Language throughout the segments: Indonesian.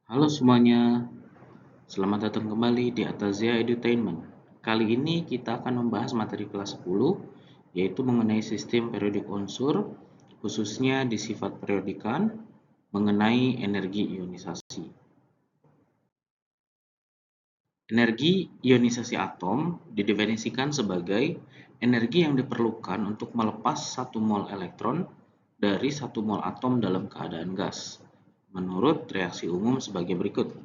Halo semuanya, selamat datang kembali di Atazia Edutainment. Kali ini kita akan membahas materi kelas 10, yaitu mengenai sistem periodik unsur, khususnya di sifat periodikan, mengenai energi ionisasi. Energi ionisasi atom didefinisikan sebagai energi yang diperlukan untuk melepas 1 mol elektron dari 1 mol atom dalam keadaan gas, menurut reaksi umum sebagai berikut.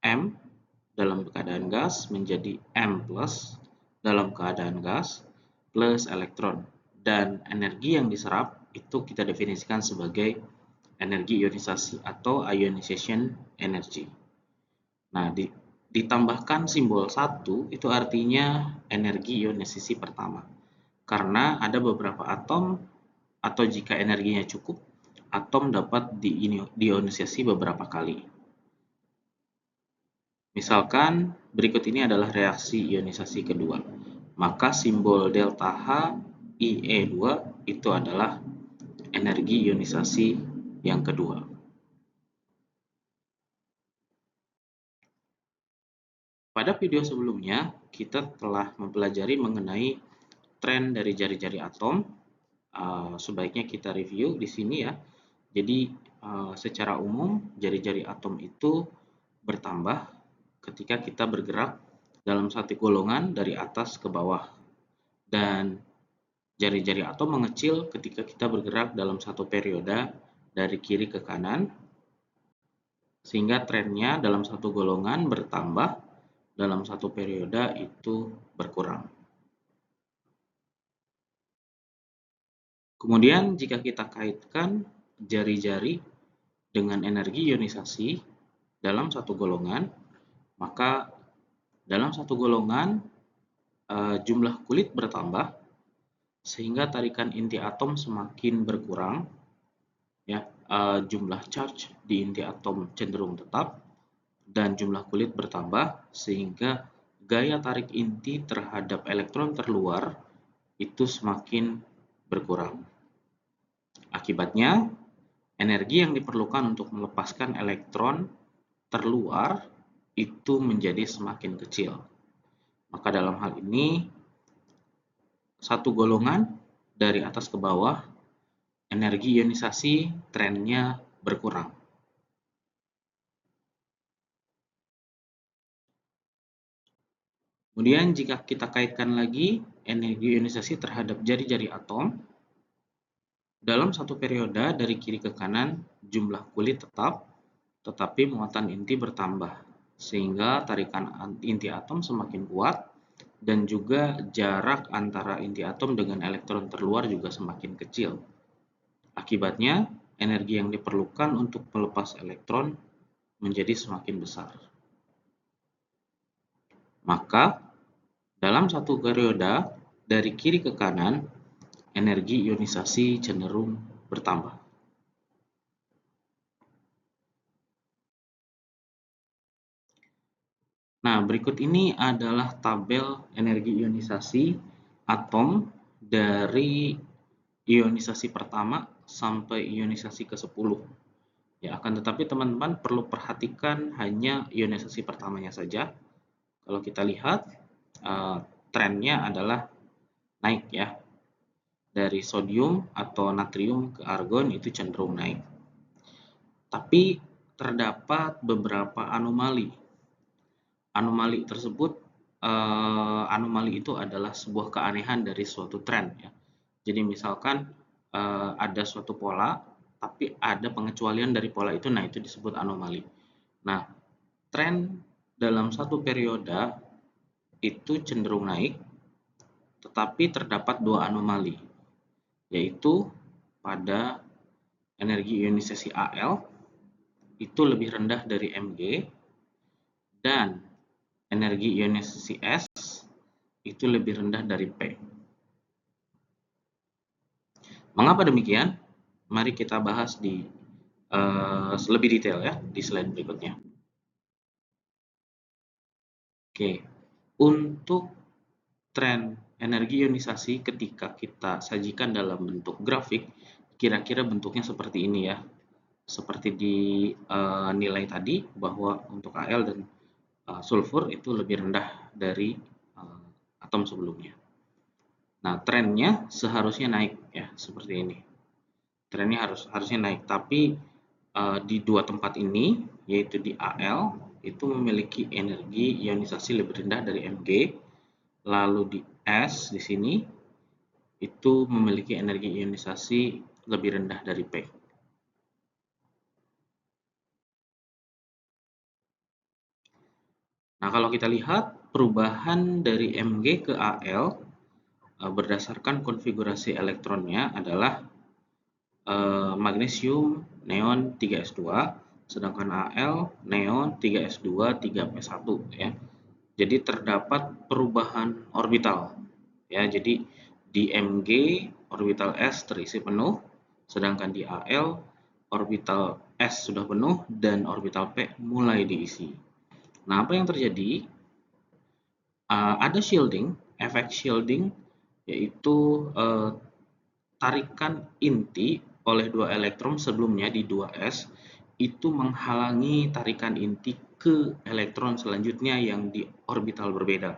M dalam keadaan gas menjadi M plus dalam keadaan gas plus elektron, dan energi yang diserap itu kita definisikan sebagai energi ionisasi atau ionization energy. Nah, ditambahkan simbol 1 itu artinya energi ionisasi pertama, karena ada beberapa atom atau jika energinya cukup, atom dapat diionisasi beberapa kali. Misalkan berikut ini adalah reaksi ionisasi kedua, maka simbol delta H IE2 itu adalah energi ionisasi yang kedua. Pada video sebelumnya, kita telah mempelajari mengenai tren dari jari-jari atom. Sebaiknya kita review di sini ya. Jadi secara umum jari-jari atom itu bertambah ketika kita bergerak dalam satu golongan dari atas ke bawah, dan jari-jari atom mengecil ketika kita bergerak dalam satu periode dari kiri ke kanan, sehingga trennya dalam satu golongan bertambah, dalam satu periode itu berkurang. Kemudian jika kita kaitkan jari-jari dengan energi ionisasi dalam satu golongan, maka dalam satu golongan jumlah kulit bertambah sehingga tarikan inti atom semakin berkurang, ya, jumlah charge di inti atom cenderung tetap dan jumlah kulit bertambah sehingga gaya tarik inti terhadap elektron terluar itu semakin berkurang. Akibatnya, energi yang diperlukan untuk melepaskan elektron terluar itu menjadi semakin kecil. Maka dalam hal ini, satu golongan dari atas ke bawah, energi ionisasi trennya berkurang. Kemudian jika kita kaitkan lagi energi ionisasi terhadap jari-jari atom, dalam satu periode dari kiri ke kanan, jumlah kulit tetap, tetapi muatan inti bertambah, sehingga tarikan inti atom semakin kuat, dan juga jarak antara inti atom dengan elektron terluar juga semakin kecil. Akibatnya, energi yang diperlukan untuk melepas elektron menjadi semakin besar. Maka, dalam satu periode dari kiri ke kanan, energi ionisasi cenderung bertambah. Nah, berikut ini adalah tabel energi ionisasi atom dari ionisasi pertama sampai ionisasi ke-10. Ya, akan tetapi teman-teman perlu perhatikan hanya ionisasi pertamanya saja. Kalau kita lihat, trennya adalah naik ya. Dari sodium atau natrium ke argon itu cenderung naik. Tapi terdapat beberapa anomali. Anomali tersebut, anomali itu adalah sebuah keanehan dari suatu tren ya. Jadi misalkan ada suatu pola, tapi ada pengecualian dari pola itu, nah itu disebut anomali. Nah, tren dalam satu periode itu cenderung naik, tetapi terdapat dua anomali, yaitu pada energi ionisasi Al itu lebih rendah dari Mg, dan energi ionisasi S itu lebih rendah dari P. Mengapa demikian? Mari kita bahas di lebih detail ya di slide berikutnya. Oke, untuk tren energi ionisasi ketika kita sajikan dalam bentuk grafik, kira-kira bentuknya seperti ini ya. seperti di nilai tadi bahwa untuk Al dan sulfur itu lebih rendah dari atom sebelumnya. Nah, trennya seharusnya naik ya, seperti ini. Trennya harusnya naik, tapi di dua tempat ini, yaitu di Al itu memiliki energi ionisasi lebih rendah dari Mg, lalu di S di sini itu memiliki energi ionisasi lebih rendah dari P. Nah, kalau kita lihat perubahan dari Mg ke Al berdasarkan konfigurasi elektronnya adalah magnesium neon 3s2, sedangkan Al neon 3s2 3p1 ya. Jadi terdapat perubahan orbital ya. Jadi di Mg orbital s terisi penuh, sedangkan di Al orbital s sudah penuh dan orbital p mulai diisi. Nah, apa yang terjadi? Ada shielding, efek shielding, yaitu tarikan inti oleh dua elektron sebelumnya di 2s itu menghalangi tarikan inti ke elektron selanjutnya yang di orbital berbeda.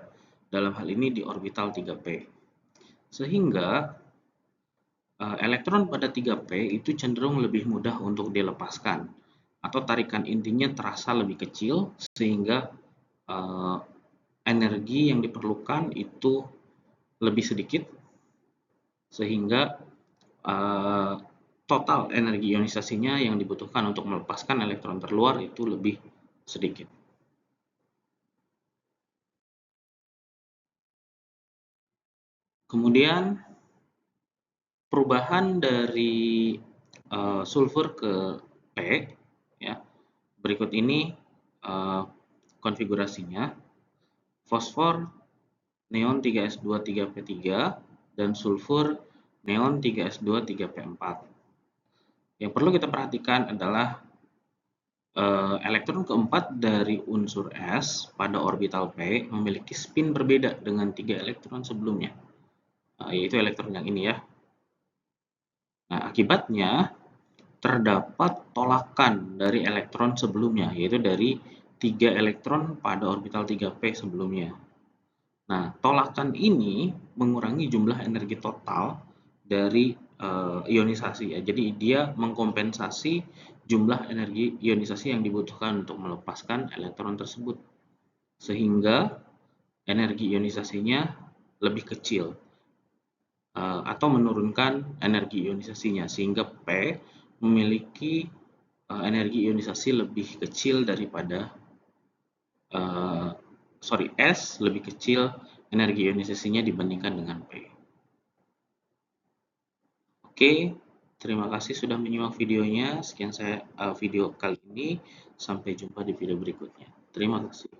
Dalam hal ini di orbital 3p. Sehingga elektron pada 3p itu cenderung lebih mudah untuk dilepaskan atau tarikan intinya terasa lebih kecil sehingga energi yang diperlukan itu lebih sedikit sehingga total energi ionisasinya yang dibutuhkan untuk melepaskan elektron terluar itu lebih sedikit. Kemudian perubahan dari sulfur ke P ya. Berikut ini konfigurasinya. Fosfor neon 3s2 3p3 dan sulfur neon 3s2 3p4. Yang perlu kita perhatikan adalah elektron keempat dari unsur S pada orbital P memiliki spin berbeda dengan 3 elektron sebelumnya, yaitu elektron yang ini ya. Nah, akibatnya terdapat tolakan dari elektron sebelumnya, yaitu dari 3 elektron pada orbital 3p sebelumnya. Nah, tolakan ini mengurangi jumlah energi total dari ionisasi ya. Jadi dia mengkompensasi jumlah energi ionisasi yang dibutuhkan untuk melepaskan elektron tersebut. Sehingga energi ionisasinya lebih kecil atau menurunkan energi ionisasinya sehingga P memiliki energi ionisasi lebih kecil daripada S lebih kecil energi ionisasinya dibandingkan dengan P. Oke, terima kasih sudah menyimak videonya. Sekian saya video kali ini. Sampai jumpa di video berikutnya. Terima kasih.